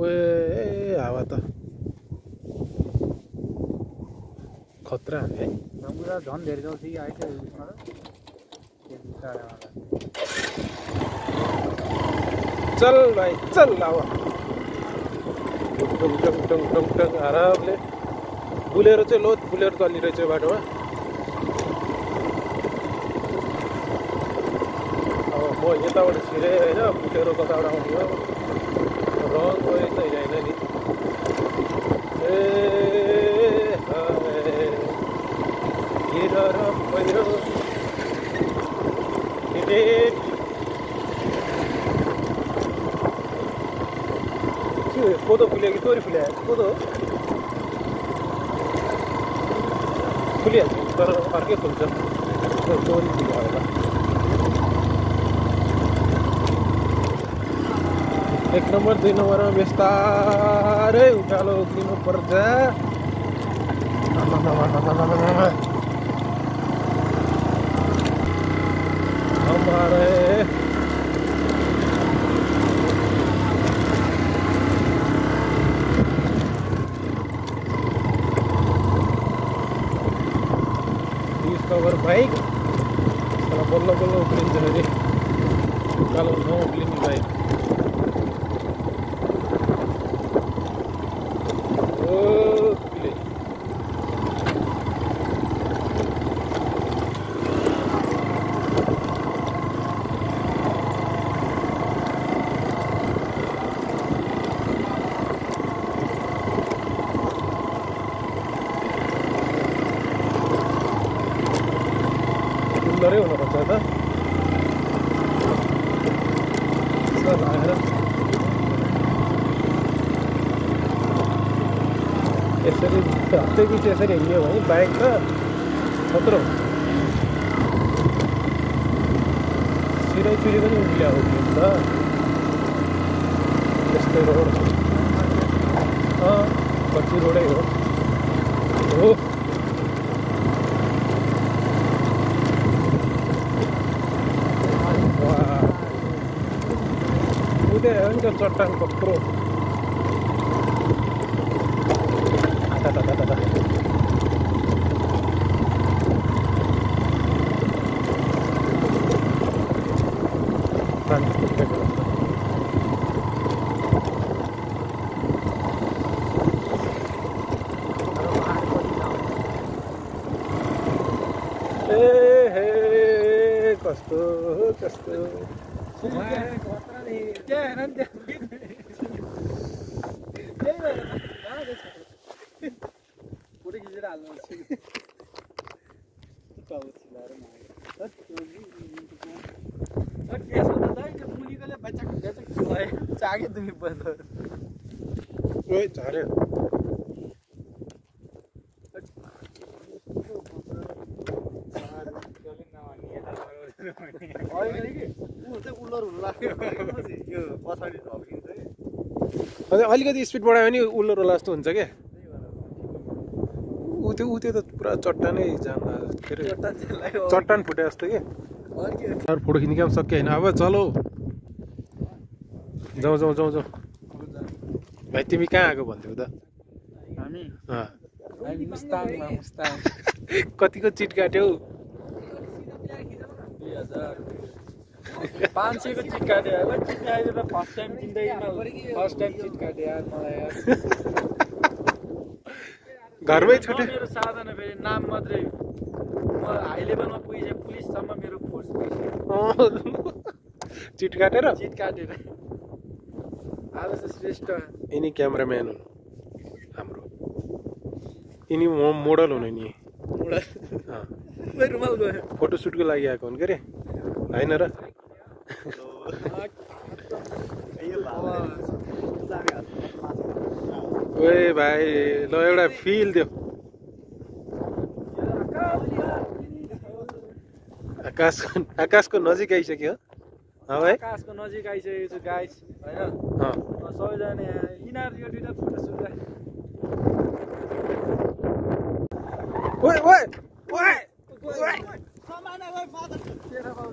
ओए हावा त खतरा है समुद्र झन् धेरै जाउँछ कि आइसक्यो उसमा चल भाइ चल अब tongue tongue tongue tongue tongue आरामले बुलेरो चाहिँ लोत बुलेरो चल्ने रहेछ बाटोमा अब म यताबाट छिरेँ होइन बुलेरो कताबाट आउने हो रङ गए चाहिँ होइन नि कोदो फुल्यो कि तोरी फुल्या कोदो फुलिहाल्छ तर अर्कै फुल्छ तोरी फुल्यो होला 1 नम्बर 2 नम्बरमा बिस्तारै उकालो उक्लिनु पर्छ हमारे डिस्कभर बाइक बल्ल बल्ल उक्लिन्छ अरे उकालो नउक्लिने बाइक सुन्दरै हुनुपर्छ त यसरी हप्तै पछि यसरी हिँड्यो भने बाइक त खतरो छिरै छिरी पनि उक्लिया हो नि त यस्तै रोड कच्ची रोडै हो उदय चट्टान कत्रो कस्तो कस्तो चागे तुम्ही बंद ओए झाऱ्यो अलिकति स्पिड बढायो भने उल्लो रोला जस्तो हुन्छ क्या ऊ त्यो त पुरा चट्टानै जान्दा के अरे चट्टान फुटे जस्तो के फोटो खिच्ने काम सक्यो होइन अब चलो जाउँ जाउँ जाउँ जाउँ भाइ तिमी कहाँ आएको भन्थ्यौ त हामी मुस्ताङमा मुस्ताङ कतिको चिट काट्यौ 500 को चिट काटे यार चिट आयो त फर्स्ट टाइम जिन्दगीमा फर्स्ट टाइम चिट काटे यार मलाई यार घरमै छुटे मेरो साधन फेरि नाम मात्रै म हाई लेभलमा पुगिसके पुलिस सम्म मेरो फोर्स पुगिसक्यो चिट काटेर आज चाहिँ श्रेष्ठ यिनी क्यामेराम्यान हुनु हाम्रो यिनी मोडल हुनु नि रुमाल गयो फोटो सुटको लागि आएको हुन् के अरे होइन र ओए भाइ ल एउटा फिल दियो आकाशको नजिक आइसक्यो भाइ आकाशको नजिक आइसकेको छु गाइस हैन सबैजना यिनीहरु यो दुईटा फोटो सुट ओए ओए ओए ओए समाना गए फादर तेरा बाउ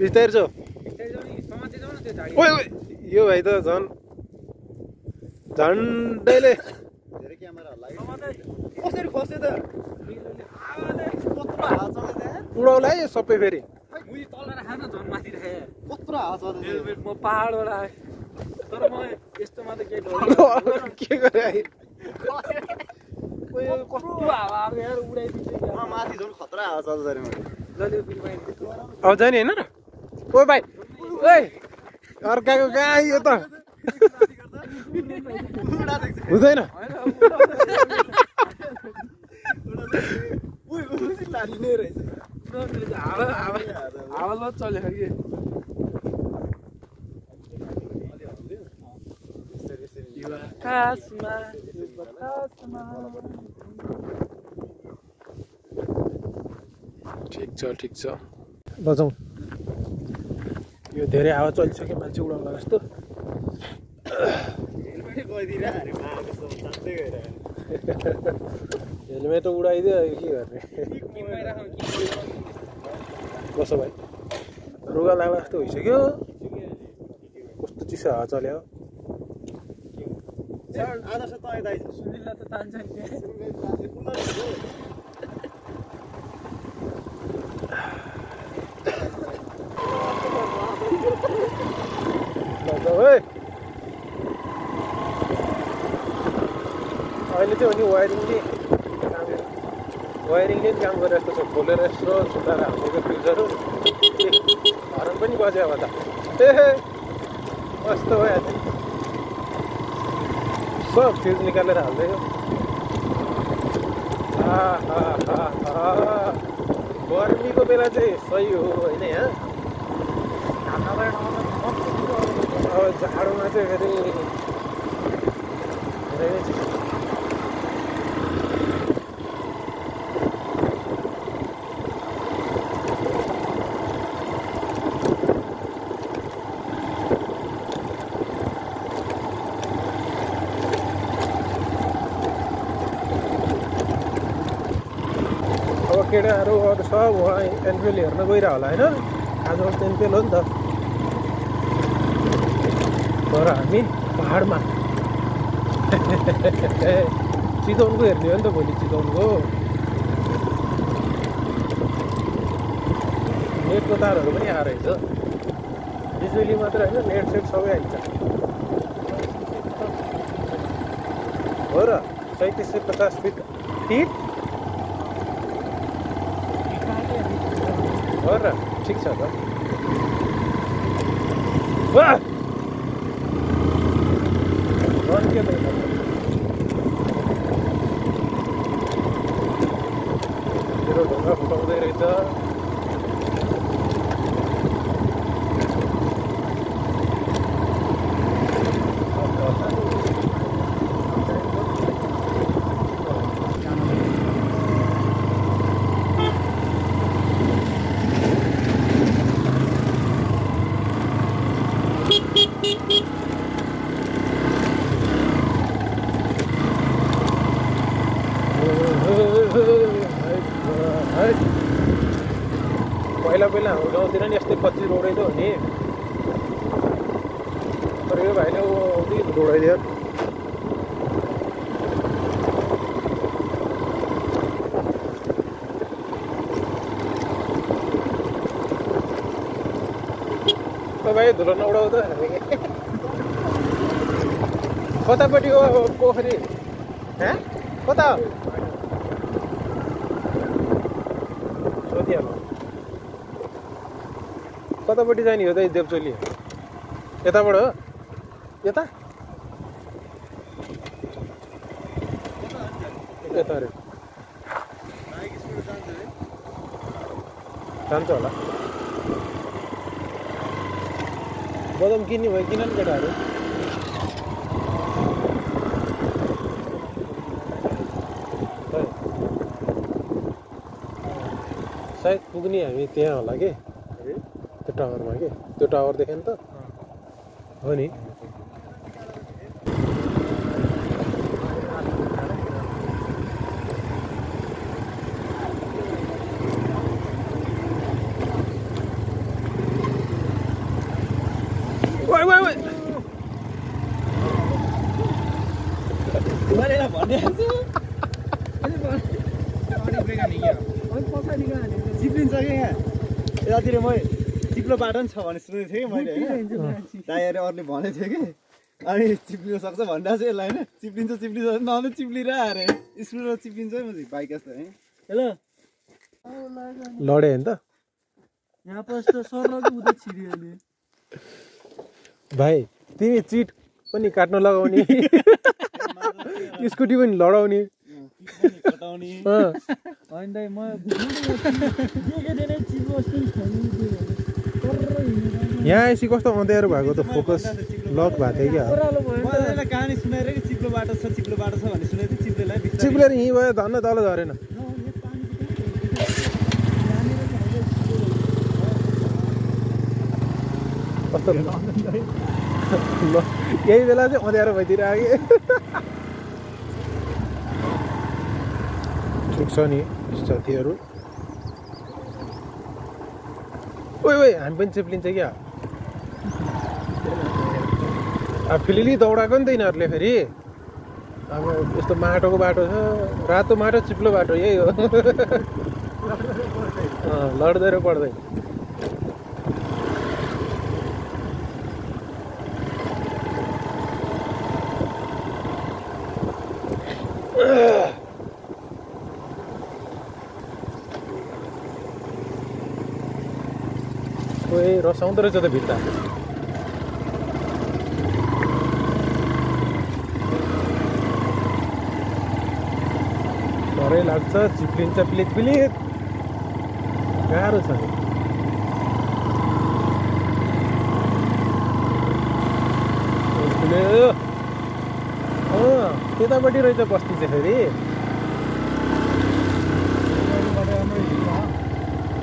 बिस्तारै जाऊ ओए ओए यो भाइ त झन् झन्डैले कसरी खस्यो त उडाउला है यो सबै फेरि मुजी तल राखेर झन् माथि राखेँ कत्रो हावा चल्दैछ म पहाडबाट आएँ तर म यस्तोमा त केही डर के गरे आइ कस्तो हावा आएको यार उडाइदिन्छ माथि झन् खतरा हावा चल्दैछ अरे मैले अब जाने होइन र ओ भाइ ओए अर्काको कहाँ यो त हुँदैन हावा चलेको कि ठिक छ बजाउँ यो धेरै हावा चलिसक्यो मान्छे उडाउला जस्तो हेलमेट उडाइदियो के गर्ने कसो भाइ रुगा लाग्ला जस्तो भइसक्यो कस्तो चिसो हावा चल्यो आदर्श त दाइ सुनिला त तान्छ नि अहिले चाहिँ अनि वायरिङले काम गरेर जस्तो छ खोलेर यस्तो छुट्टाएर हालेको फ्युजहरू हरन पनि बज्यो अब त ए कस्तो भइहाल्छ सब फ्युज निकालेर हाल्दैछ गर्मीको बेला चाहिँ सही हो होइन यहाँ अब जाडोमा चाहिँ फेरि धेरै नै चिसो केटाहरू अरू सब उहाँ एनपिएल हेर्न गइरह होला होइन आजकल त एनपिएल हो नि त तर हामी पहाडमा चितवनको हेर्ने हो नि त भोलि चितवनको नेटको तारहरू पनि आएर रहेछ बिजुली मात्र होइन नेट सेट सबै आइन्छ हो र 3750 फिट हो र ठिक छ त रन के भइन्छ मेरो ढुङ्गा फुटाउँदै रहेछ पहिला हाम्रो गाउँतिर नि यस्तै कच्ची रोडै थियो नि तर यो भाइले औधी रोडाइदियो भाइ धुलो नउडाउँदा कतापट्टि हो पोखरी कता सोधिहाल्नु कतापट्टि जाने हो त देवचोली यताबाट हो यता यता अरे जान्छ होला बदम किन्ने भयो किन नि केटाहरू सायद पुग्ने हामी त्यहाँ होला कि त्यो टावरमा के त्यो टावर देख्यो नि त हो नि चिप्लिन्छ कि यहाँ यतातिर म चिप्लो बाटो पनि छ भने सुनेको थिएँ कि मैले होइन दाइहरूले अरूले भनेको थियो कि अनि चिप्लिन सक्छ भनिरहेको छ यसलाई होइन चिप्लिन्छ नभए चिप्लिरह अरे स्कुलमा चिप्लिन्छ है म बाइक जस्तो है हेलो लडे होइन त यहाँ पस्दा सर्नको उता छिरियो नि भाइ तिमी चिट पनि काट्न लगाउने स्कुटी पनि लडाउने होइन दाइ म यहाँ आएपछि कस्तो अँध्यारो भएको त फोकस लक भएको थियो क्या मलाई कहानी सुनाएर कि चिप्लो बाटो छ भने सुनेको थिएँ चिप्लोलाई चिप्लेर यहीँ भयो धन्न तल झरेन कस्तो यही बेला चाहिँ अँध्यारो भइदिएर आयो ठिक छ नि साथीहरू ओइ हामी पनि चिप्लिन्छ क्या अब फिलिली दौडाएको नि त यिनीहरूले फेरि अब यस्तो माटोको बाटो छ रातो माटो चिप्लो बाटो यही हो लड्दै र पढ्दै रसाउँदो रहेछ त भित्ता डरै लाग्छ चिप्लिन्छ पिलित गाह्रो छ नि त्यतापट्टि रहेछ बस्ती चाहिँ फेरि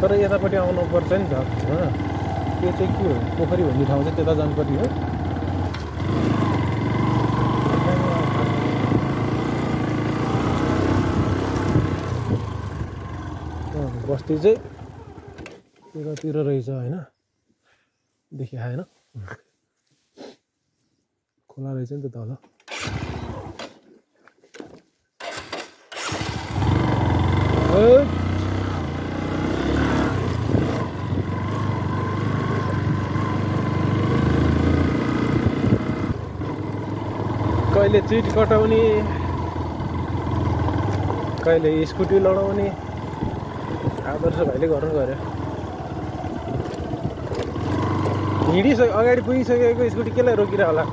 तर यतापट्टि आउनुपर्छ नि त त्यो चाहिँ के हो पोखरी भन्ने ठाउँ चाहिँ त्यता जानुपर्ने हो बस्ती चाहिँ त्यतातिर रहेछ होइन देखिआएन खोला रहेछ नि त तल कहिले चिट कटाउने कहिले स्कुटी लडाउने आदर्श भाइले गर्नु गऱ्यो अगाडि पुगिसकेको स्कुटी केलाई रोकिरह होला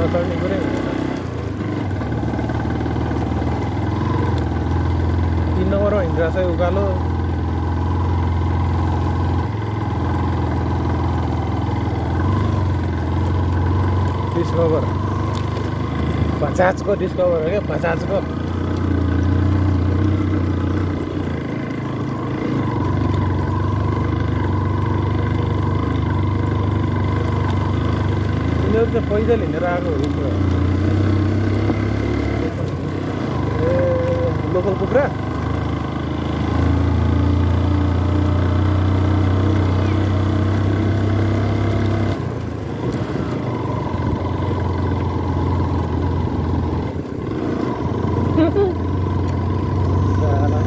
नचढ्ने कुरै हुँदैन 3 नम्बरमा हिँडिरहेछ उकालो डिस्कभर 50 को डिस्कभर हो क्या 50 को पैदल हिँडेर आएको हो लोकल कुखुरा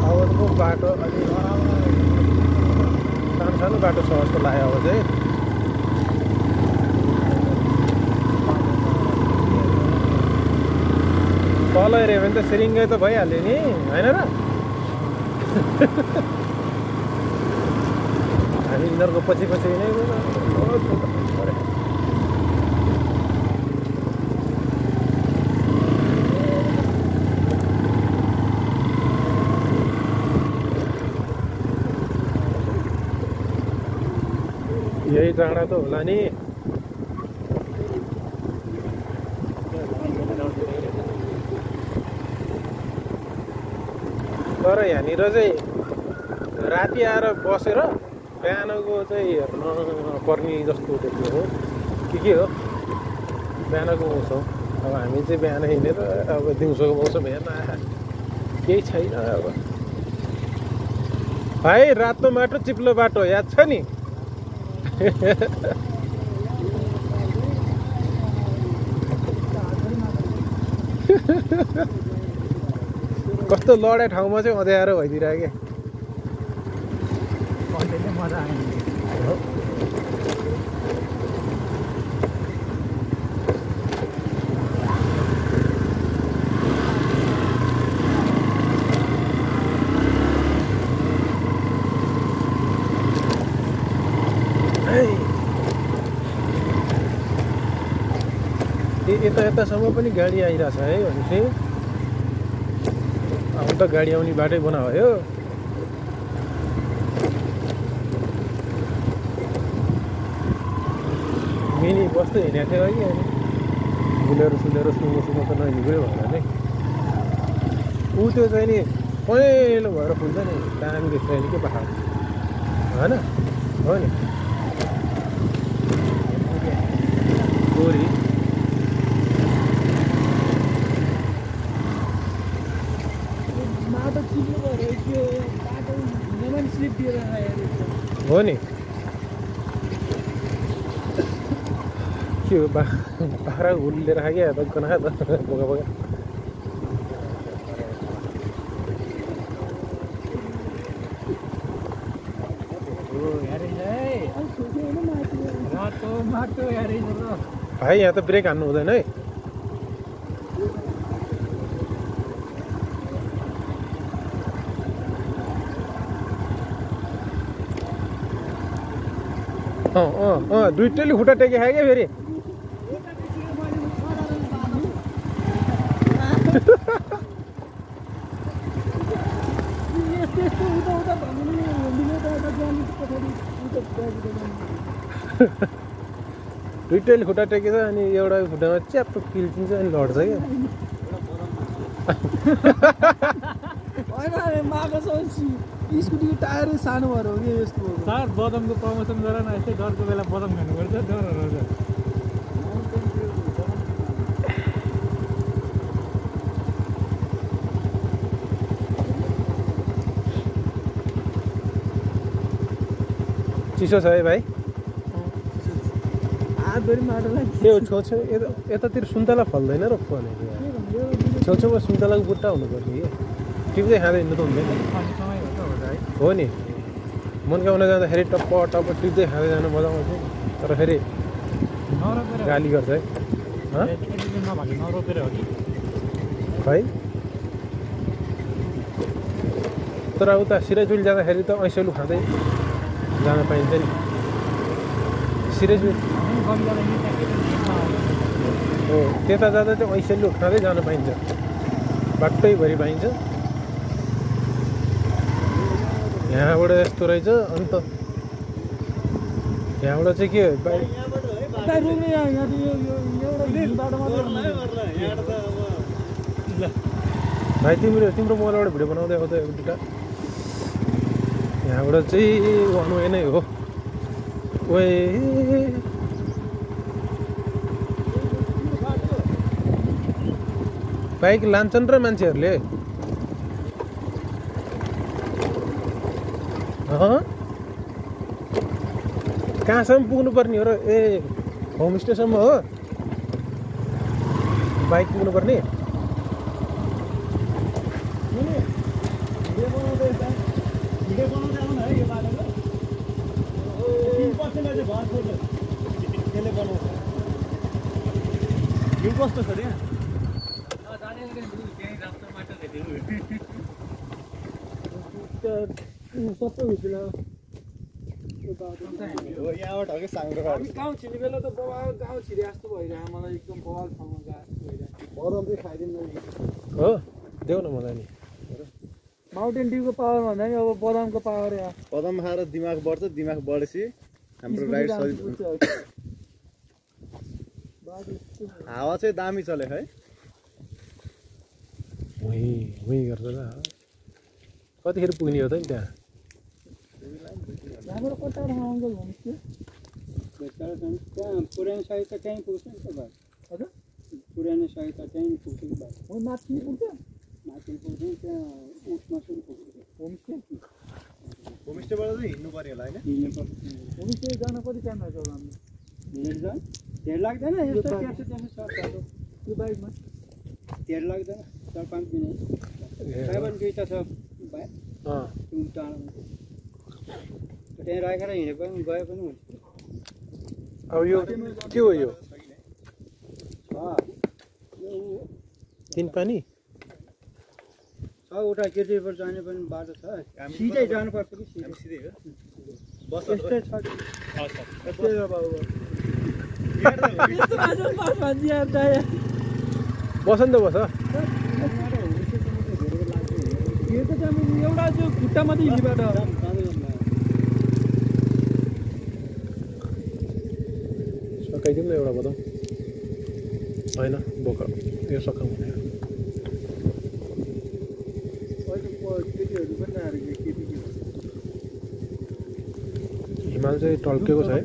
आवतको बाटो अलि सानो बाटो छ जस्तो लाग्यो अब चाहिँ तल हेऱ्यो भने त सिरिङ्गै त भइहाल्यो नि होइन र हामी यिनीहरूको पछि नै यही डाँडा त होला नि तर यहाँनिर चाहिँ राति आएर बसेर बिहानको चाहिँ हेर्न पर्ने जस्तो त्यो हो के हो बिहानको मौसम अब हामी चाहिँ बिहान हिँडेर अब दिउँसोको मौसम हेर्न केही छैन अब भाइ रातो माटो चिप्लो बाटो याद छ नि कस्तो लडाइ ठाउँमा चाहिँ अँध्यारो भइदिरहेको मजा आयो यतासम्म पनि गाडी आइरहेछ है भनेपछि अब त गाडी आउने बाटै बनायो मिनी बस्दै हिँडेको थियो कि अनि बुलेरो सुलेरो सुमो त नहिँडेकै भएर नि ऊ त्यो चाहिँ नि पहेँलो भएर फुल्छ नि दामी देख्छ नि के पहाड होइन हो नि गोरी हो नि के हो बाख्रा हुलेर खायो क्या त गना त बोका बोका भाइ यहाँ त ब्रेक हान्नु हुँदैन है दुईटैले खुट्टा टेके खायो क्या फेरि दुईटैले खुट्टा टेकेछ अनि एउटा खुट्टामा च्याप्प किल्चिन्छ अनि लड्छ क्या स्कुटीको टायर सानो भएर हो कि यस्तो सर बदमको प्रमोसन गर न यस्तै डरको बेला बदम खानुपर्छ डरहरू चिसो छ है भाइ हातभरि माटो त्यो छेउछेउ यतातिर सुन्तला फल्दैन र भनेको छेउछेउमा सुन्तलाको बुट्टा हुनुपर्ने कि टिप्दै खाँदै हिँड्नु त हुँदैन हो नि मनकाउन जाँदाखेरि टप्प टप्प टिप्दै खाँदै जानु मजा आउँछ तर फेरि गाली गर्छ है है तर उता सिराजुली जाँदाखेरि त ऐसेलु खाँदै जान पाइन्छ नि सिराजुली हो त्यता जाँदा चाहिँ ऐसेलु खाँदै जान पाइन्छ बाटैभरि पाइन्छ यहाँबाट यस्तो रहेछ अन्त यहाँबाट चाहिँ के भाइ तिम्रो मोबाइलबाट भिडियो बनाउँदै आउँदा एउटा यहाँबाट चाहिँ वान वे नै हो ओए बाइक लान्छन् र मान्छेहरूले कहाँसम्म पुग्नु पर्ने हो र ए होमस्टेसम्म हो बाइक पुग्नु पर्ने कस्तो छ यहाँ यहाँबाट हो कि साङ्ग्रो गाउँ छिर्ने बेला त बवाल गाउँ छिरे जस्तो भइरहेको मलाई एकदम बवाल ठाउँमा गएको भइरहेको बदम चाहिँ खाइदिनु हो देऊ न मलाई नि माउन्टेन ड्युको पावर भन्दा नि अब बदामको पावर यहाँ बदम खाएर दिमाग बढ्छ दिमाग बढेपछि हाम्रो राइड हावा चाहिँ दामी चले है वहीँ गर्छ त कतिखेर पुग्ने हो त नि त्यहाँ यहाँबाट कता अङ्कल होमस्टे त्यहाँ पुरानो सहायता त्यहीँ पुग्छ नि त भाइ हजुर पुरानो सहायता त्यहीँ पुग्छ नि भाइ हो माथि पुग्छ माथि पुग्छ त्यहाँ उठमा सुन पुग्छ होमस्टे होमस्टेबाट चाहिँ हिँड्नु पर्यो होला होइन हिँड्नुपर्छ होमस्टे जान कति टाइम लाग्छ होला हाम्रो हिँडेर जान्छ धेर लाग्दैन यस्तो त्यस्तो त्यस्तो छ बाटो यो बाइकमा धेर लाग्दैन 4-5 मिनट साइबन दुईवटा छ भाइ रुम टाढामा त्यहाँ राखेर हिँडे पनि गए पनि हुन्छ अब यो के हो यो तीन पानी छ उता केटीबाट जाने पनि बाटो छ सिधै जानुपर्छ कि सिधै हो यस्तै छ बसन्त बस यो त एउटा त्यो खुट्टा मात्रै हिँड्ने बाटो सकाइदिउँ न एउटा बताउँ होइन बोक यो सकाउँ भने केटीहरू पनि आएर केटी हिमाल चाहिँ टल्केको छ है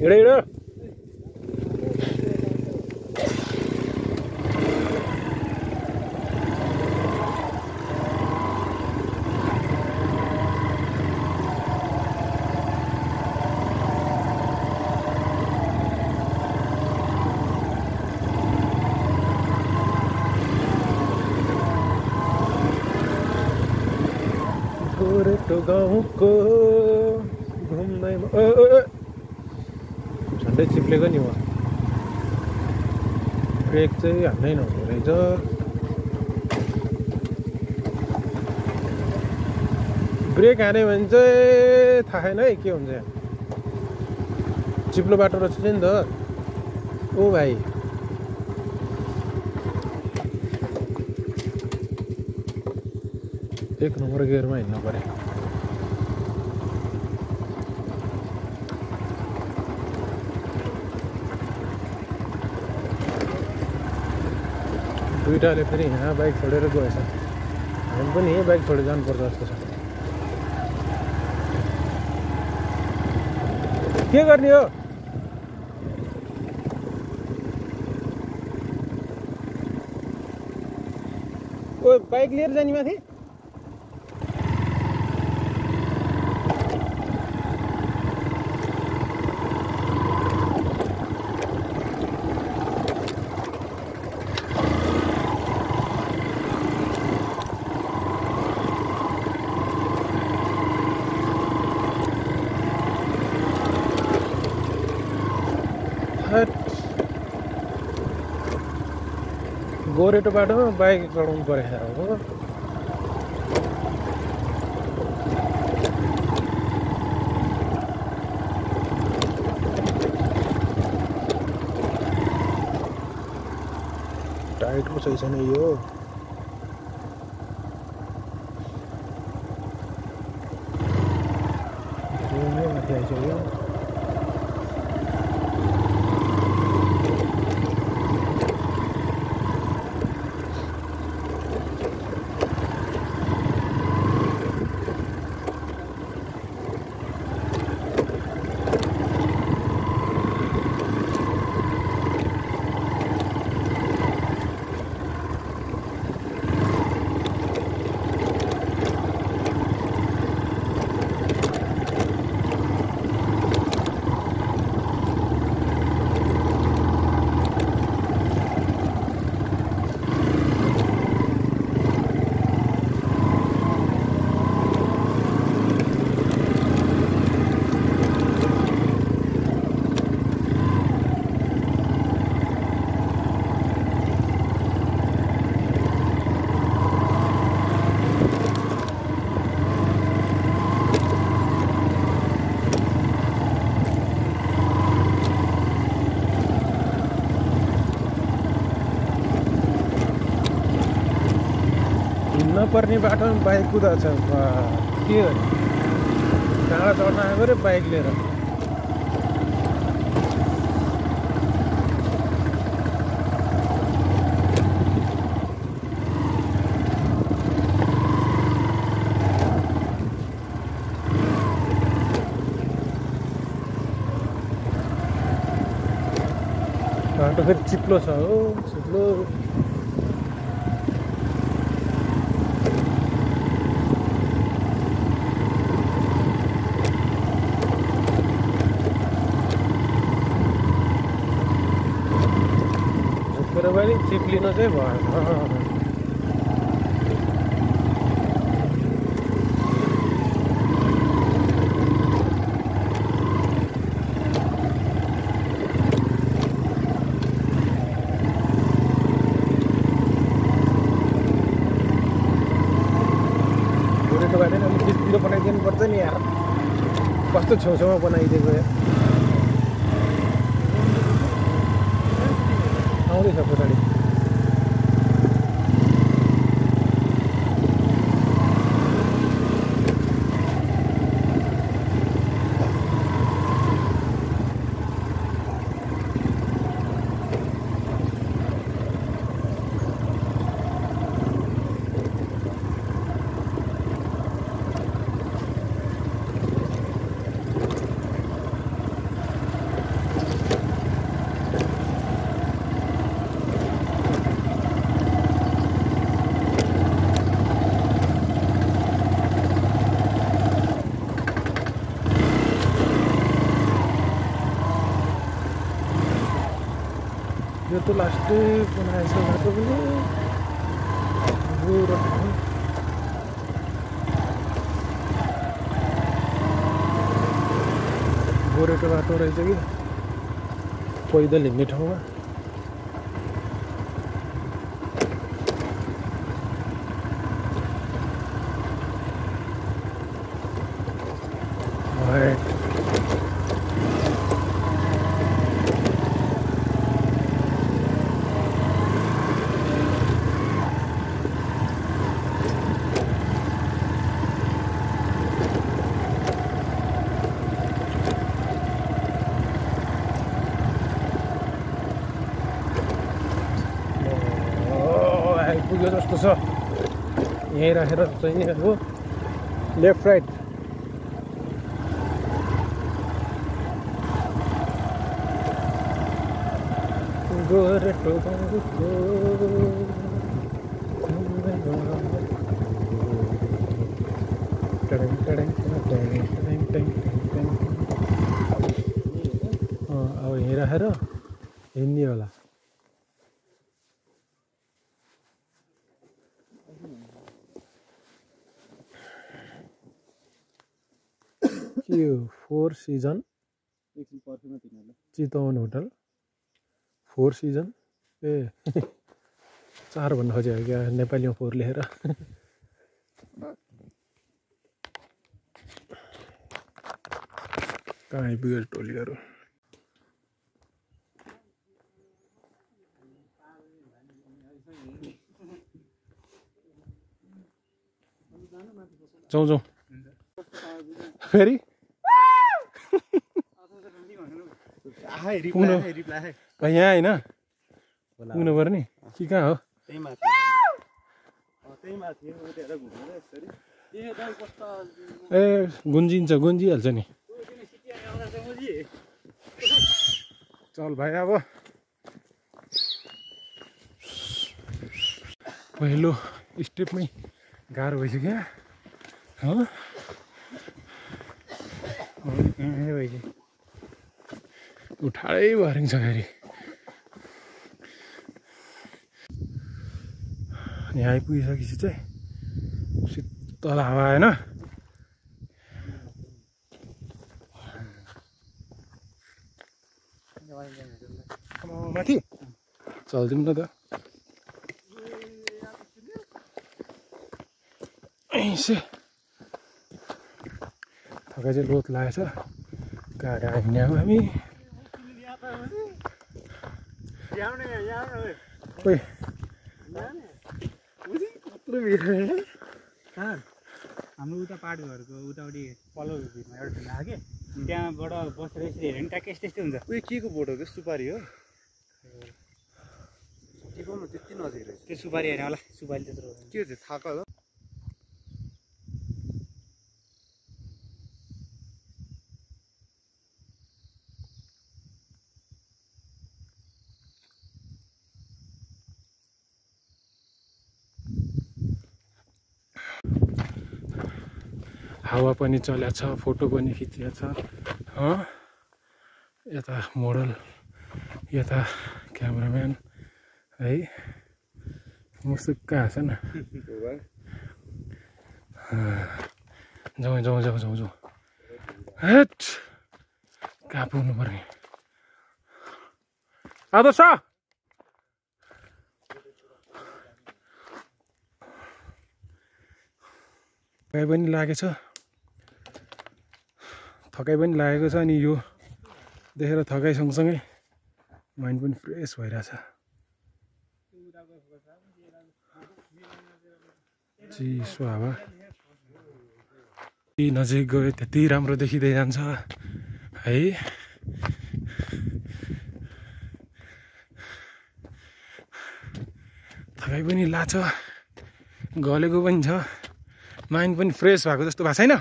हिँड हिँड गोरेटो गाउँको घुम्दैमा झन्डै चिप्लेको नि उहाँ ब्रेक चाहिँ हाल्नै नहुँदो रहेछ ब्रेक हान्यो भने चाहिँ थाहा छैन है के हुन्छ यहाँ चिप्लो बाटो रहेछ नि त ओ भाइ एक नम्बर गियरमा हिँड्नु पर्यो दुईटाले फेरि यहाँ बाइक छोडेर गएछ हामी पनि यहीँ बाइक छोडेर जानुपर्छ जस्तो छ के गर्ने हो ओ बाइक लिएर जाने माथि गोरेटो बाटोमा बाइक चढाउनु पऱ्यो हो टाइट पो सही छैन यो माथि आइसक्यो पर्ने बाटोमा बाइक कुदाएको छ के हो डाँडा चढ्न आएको रे बाइक लिएर बाटो फेरि चिप्लो छ हो चिप्लो झुकेर पनि चिप्लिनु चाहिँ भएन बनाइदिनु पर्छ नि यार कस्तो छेउछेउमा बनाइदिएको यार आउँदैछ पछाडि यो त लास्टै बनाएछ बाटो पनि गोरेटो बाटो रहेछ कि पैदल हिँड्ने ठाउँमा पुग्यो जस्तो छ यहीँ राखेर चाहिँ अब लेफ्ट राइट गोरेटो अब यहीँ राखेर हिँड्ने होला के हो four season Chitwan hotel four season ए चार भन्न खोजेको क्या नेपालीमा फोर लेखेर कहाँ आइपुग्यो टोलीहरू जाउँ जाउँ फेरि यहाँ होइन पुग्नु पर्ने कि कहाँ हो ए गुन्जिन्छ गुन्जिहाल्छ नि चल भाइ अब पहिलो स्टेपमै गाह्रो भइसक्यो हो उठाडै भरिङ छ फेरि यहाँ आइपुगिसकेपछि चाहिँ शीतल हावा होइन माथि चल्दिउँ न त ऐसे थकाइ चाहिँ लोत लागेछ गाडी हिँड्यौँ हामी ओइ हाम्रो उता पाहाड घरको उतापट्टि पल्लो भिरमा एउटा ढुङ्गा के त्यहाँबाट बसेर यसरी हेऱ्यो भने ट्याक्कै यस्तै हुन्छ उयो के को बोट हो त्यो सुपारी हो त्यति नजिक रहेछ त्यो सुपारी हेर्ने होला सुपारी त्यत्रो के चाहिँ थाहा हो हावा पनि चलेको छ, फोटो पनि खिचिएको छ। यता मोडल, यता क्यामेराम्यान है, मुसुक्क हाँस न। जाउँ जाउँ जाउँ जाउँ जाउँ। हेट कहाँ पुग्नु पर्ने आदर्श? थकाइ पनि लागेछ, थकाइ पनि लागेको छ अनि यो देखेर थकाइ सँगसँगै माइन्ड पनि फ्रेस भइरहेछ। चिसो हावा, यति नजिक गयो त्यति राम्रो देखिँदै जान्छ है। थकाइ पनि लाग्छ, गलेको पनि छ, माइन्ड पनि फ्रेस भएको जस्तो भएको छैन?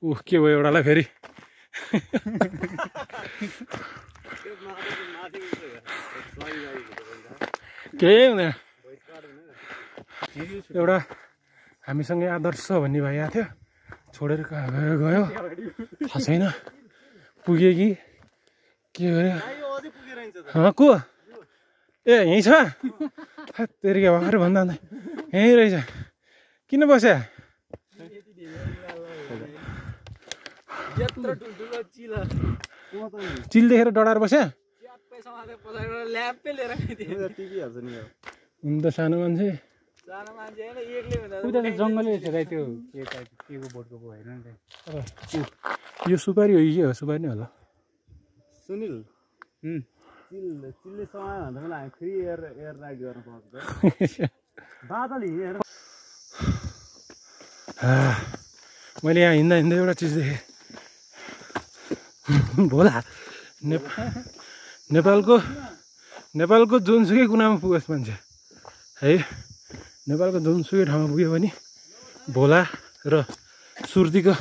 उह के भयो एउटालाई फेरि? केही हुँदैन। एउटा हामीसँगै आदर्श भन्ने भाइ आएको थियो, छोडेर कहाँ गयो गयो थाहा छैन, पुग्यो कि के गर्यो? को? ए यहीँ छ? तेरिका भर्खर भन्दा यहीँ रहेछ। किन बस्या? चिल देखेर डराएर बस्या? हुन त सानो मान्छे जङ्गलै छ दाइ, त्यो के को बोटको पो होइन नि। यो सुपारी हो कि के हो? सुपारी नै होला। सुनिल चिल्ले समायो भन्दा पनि हामी फेरि एयर राइड गर्न पाउँछ। बादल हिँडेर मैले यहाँ हिँड्दा हिँड्दै एउटा चिज देखेँ। भोला नेपालको जुनसुकै कुनामा पुगोस् मान्छे है, नेपालको जुनसुकै ठाउँमा पुग्यो भने भोला र सुर्तीको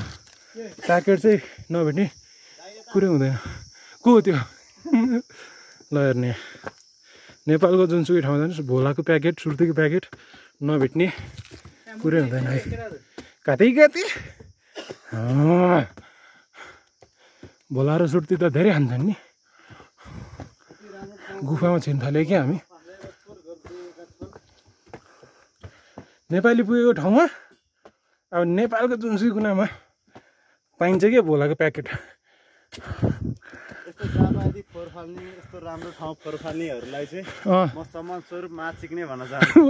प्याकेट चाहिँ नभेट्ने कुरै हुँदैन। को हो त्यो? ल हेर्ने, नेपालको जुनसुकै ठाउँमा जानुहोस्, भोलाको प्याकेट सुर्तीको प्याकेट नभेट्ने कुरै हुँदैन है। कति भोला र सुर्ती त धेरै खान्छन् नि। गुफामा छिर्न थाल्यो क्या हामी। नेपाली पुगेको ठाउँमा अब नेपालको जुनसुकै कुनामा पाइन्छ क्या भोलाको प्याकेट। यस्तो जापादी फोहोर फाल्ने, यस्तो राम्रो ठाउँ फोहोर फाल्नेहरूलाई चाहिँ म सम्मान स्वरूप माछ सिक्ने भन्न चाहन्छु।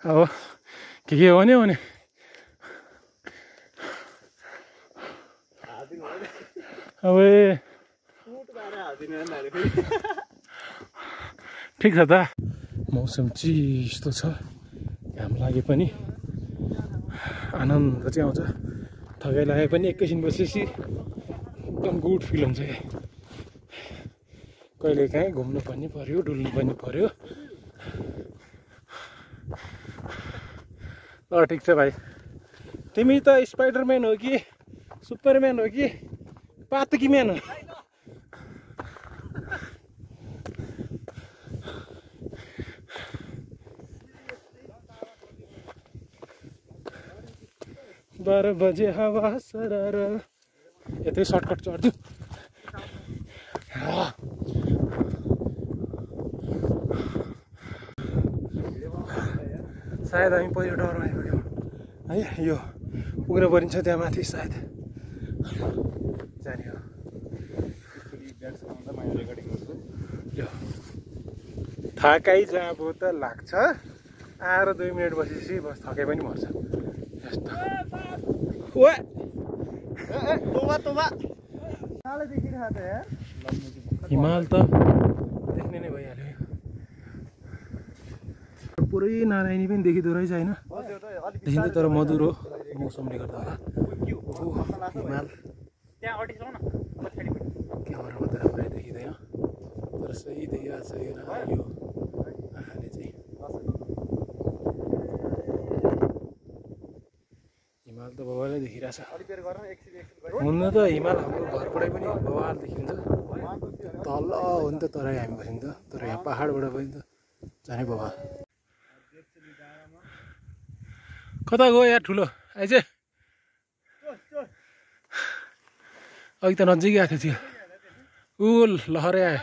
अब के भने भने अब ठिक छ त, मौसम चिसो छ, घाम लागे पनि आनन्द चाहिँ आउँछ, थकाइ लागे पनि एकैछिन बसेपछि एकदम गुड फिल हुन्छ क्या। कहिले काहीँ घुम्नु पनि पर्यो, डुल्नु पनि पर्यो। ल ठिक छ भाइ, तिमी त स्पाइडरम्यान हो कि सुपरम्यान हो कि पातकी म्यान हो? बाह्र बजे हावा सरार, यतै सर्टकट चढ्छु। सायद हामी पहिलो डरमा आइपुग्यौँ है, यो पुग्न परिन्छ त्यहाँ माथि सायद जाने हो। यो थकाइ जाबो त लाग्छ, आएर 2 मिनट बसेपछि बस थकाइ पनि मर्छ। यस्तो हिमाल त देख्ने नै भइहाल्यो। पुरै नारायणी पनि देखिँदो रहेछ होइन? देखिन्छ तर मधुरो मौसमले गर्दा होला। हिमाल क्यामेरामा त राम्रै देखिँदैन तर सही देखिरहेको छ यो आँखाले चाहिँ। देखिरहेछ हुन त हिमाल हाम्रो घरबाटै पनि बवाल देखिन्छ तल हो नि त तराई हामी बसिन्छ तर यहाँ पहाडबाट पनि त जाने बवाल कता गयो यार ठुलो आइज अघि त नजिकै आएको थियो ऊ लहरै आयो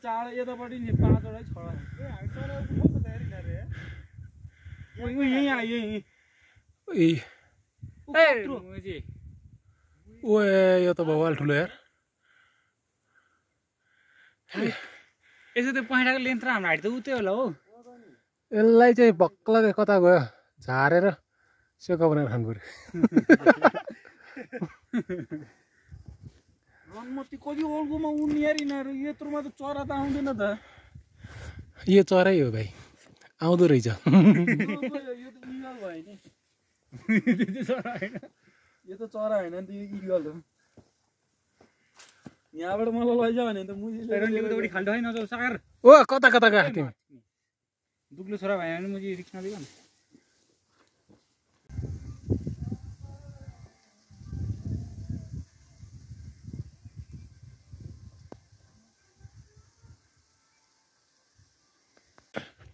चाँडो यतापट्टि नि 5 वटा छोडा यही आयो यही ओए यो त बवाल ठुलो यार यसो त्यो पहिलाको लेन्थ र हाम्रो हाइट त उतै होला हो यसलाई चाहिँ भक्कल कता गयो झारेर सेका बनाएर खानु पर्यो रनमती कति ओल्गोमा उड्ने यार यिनीहरू यत्रोमा त चरा त आउँदैन त यो चरै हो भाइ आउँदो रहेछ यो त इगल भयो नि यो त चरा होइन नि त यो इगल हो यहाँबाट मलाई लैजाऊ भने त मुजी खाल्टो है नजाऊ सागर ओ कता कता गएको तिमी दुग्लो छोरा भयो भने मुजी रिक्स नदियो नि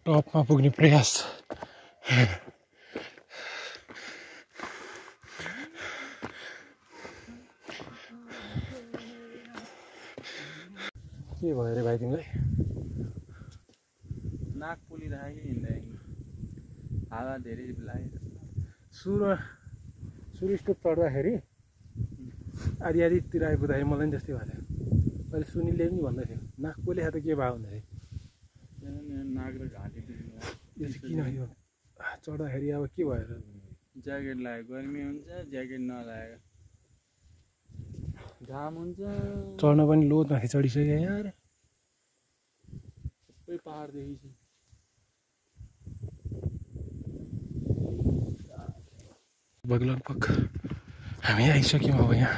टपमा पुग्ने प्रयास के भयो अरे भाइ तिमीलाई नाक पोलिरहेको हिँड्दै हावा धेरै लाग्यो सुरु स्टोप चढ्दाखेरि आधी आधीतिर आइपुग्दाखेरि मलाई पनि त्यस्तै भएको थियो अहिले सुनिलले पनि भन्दै थियो नाक पोलिया त के भयो भन्दाखेरि नाक र घाँटी यो चाहिँ किन यो चढ्दाखेरि अब के भयो ज्याकेट लगायो गर्मी हुन्छ ज्याकेट नलागेको घाम हुन्छ चढ्न पनि लोतमाथि चढिसक्यो यार सबै पहाड देखिन्छ लगभग हामी आइसक्यौँ अब यहाँ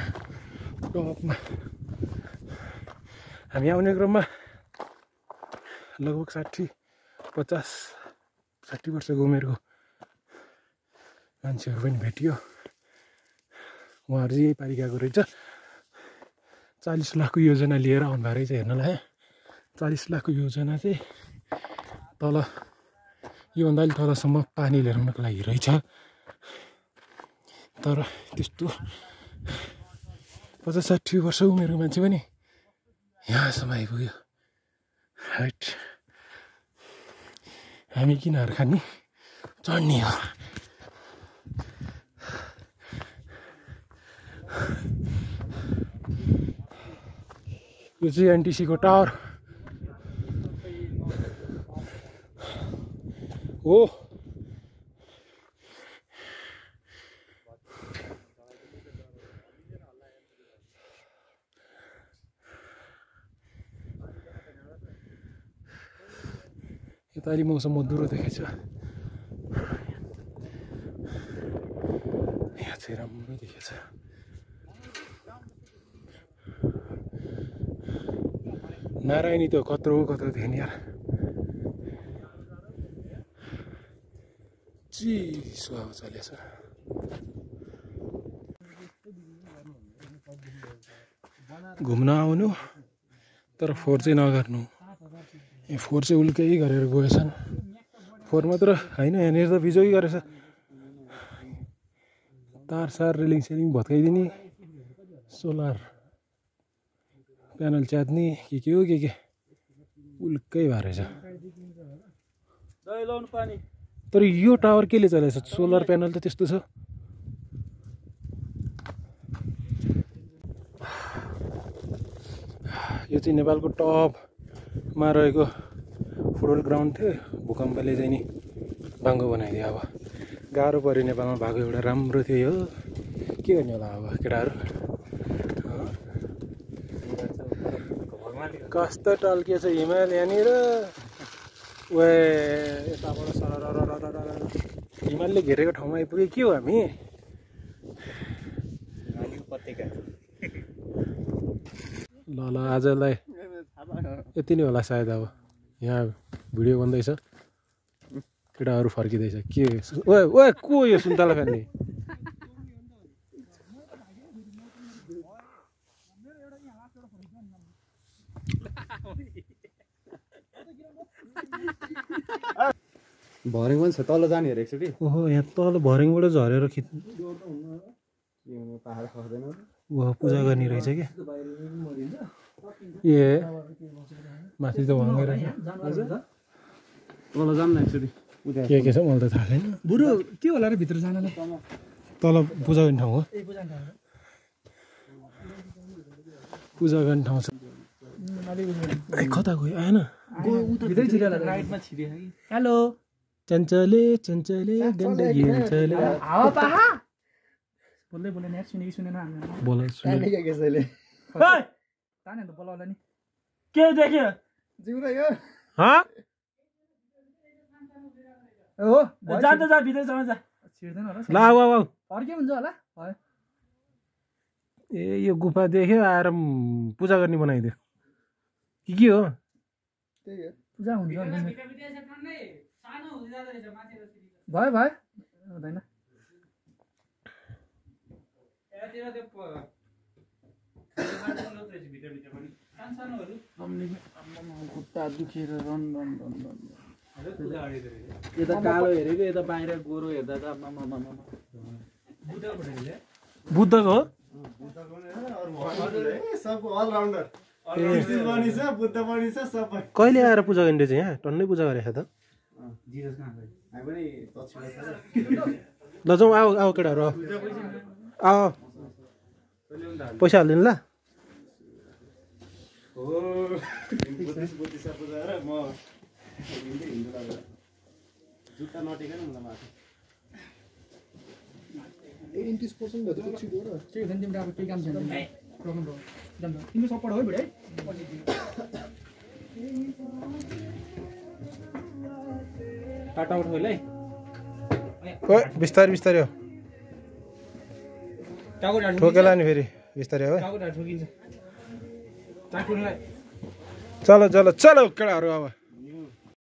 टपमा हामी आउने क्रममा लगभग 60 वर्षको उमेरको मान्छेहरू पनि भेटियो उहाँहरू चाहिँ यही पारि गएको रहेछ 40 लाखको योजना लिएर आउनुभएको रहेछ हेर्नलाई 40 लाखको योजना चाहिँ तल योभन्दा अलिक तलसम्म पानी लिएर आउनको लागि रहेछ तर त्यस्तो 50-60 वर्ष उमेरको मान्छे पनि यहाँसम्म आइपुग्यो हाइट हामी किन खाने चढ्ने हो यो चाहिँ एनटिसीको टावर हो यता अलि मौसम मधुरो देखेछ यहाँ चाहिँ राम्रो देखेछ नारायणी त कत्रो थियो नि यार चिसो हावा चलेछ घुम्न आउनु तर फोहोर चाहिँ नगर्नु यहाँ फोहोर चाहिँ उल्कै गरेर गएछन् फोहोर मात्र होइन यहाँनिर त बिजोगी गरेछ तार सार रेलिङ सेलिङ भत्काइदिने सोलर प्यानल च्यात्ने के हो के उल्कै भएर रहेछ तर यो टावर केले चलाएछ सोलर प्यानल त त्यस्तो छ यो चाहिँ नेपालको टपमा रहेको फुटबल ग्राउन्ड थियो भूकम्पले चाहिँ नि बाङ्गो बनाइदियो अब गाह्रो पऱ्यो नेपालमा भएको एउटा राम्रो थियो यो के गर्ने होला अब केटाहरू कस्तो टल्किएछ हिमाल यहाँनिर वे यताबाट सरर हिमालले घेरेको ठाउँमा आइपुग्यो के हो हामी ल आजलाई यति नै होला सायद अब यहाँ भिडियो बन्दैछ केटाहरू फर्किँदैछ के ओए को यो सुन्तला खाने भरेको पनि छ तल जाने हेरेको छु कि ओहो यहाँ तल भर्याङबाट झरेर पहाड खस्दैन पूजा गर्ने रहेछ क्या ए माथि त उहाँ गइरहेछ तल जाऊँ न एकचोटि के छ मलाई त थाहा छैन बुढो के होला र भित्र जानलाई तल पूजा गर्ने ठाउँ हो पूजा गर्ने ठाउँ छ कता गयो आएन भित्रै छिरेला राइटमा छिरेछ कि हेलो चञ्चले चञ्चले गण्डकी चले हावा पाहा बोल्दै बोल्दै नेट सुने कि सुनेन हामीलाई बोल सुने कसैले ताने त बोलाउला नि के देख्यो जिउँदै यो ह हो जा त जा भित्र जा छिर्दैन होला ल आऊ आऊ अर्कै हुन्छ होला ए यो गुफा देख्यो आएर पूजा गर्ने बनाइदियो के हो त्यही हो पूजा हुन्छ भयो भयो हुँदैन खुट्टा दुखेर रन रन रन रन यता कालो हेरेको यता बाहिर गोरो हेर्दा त बुद्धको हो सब अलराउन्डर पनि छ बुद्ध पनि छ सबै कहिले आएर पूजा गर्ने चाहिँ यहाँ टन्नै पूजा गरेको छ त ल जाउँ आऊ आऊ केटाहरू आऊ पैसा हालिदिनु ल जुत्ता नटेको नि मलाई 80% भएपछि छिटो र के हुन्छ तिम्रो अब केही काम छैन प्रब्लम भयो जान्छ तिम्रो सपोर्ट हो भिडै काट आउट होला है ओए बिस्तारै बिस्तारै हो टाको ढाड ठोकेला नि फेरि बिस्तारै हो टाको ढाड ठोकिन्छ टाकुनलाई चलो चलो चलो केटाहरू अब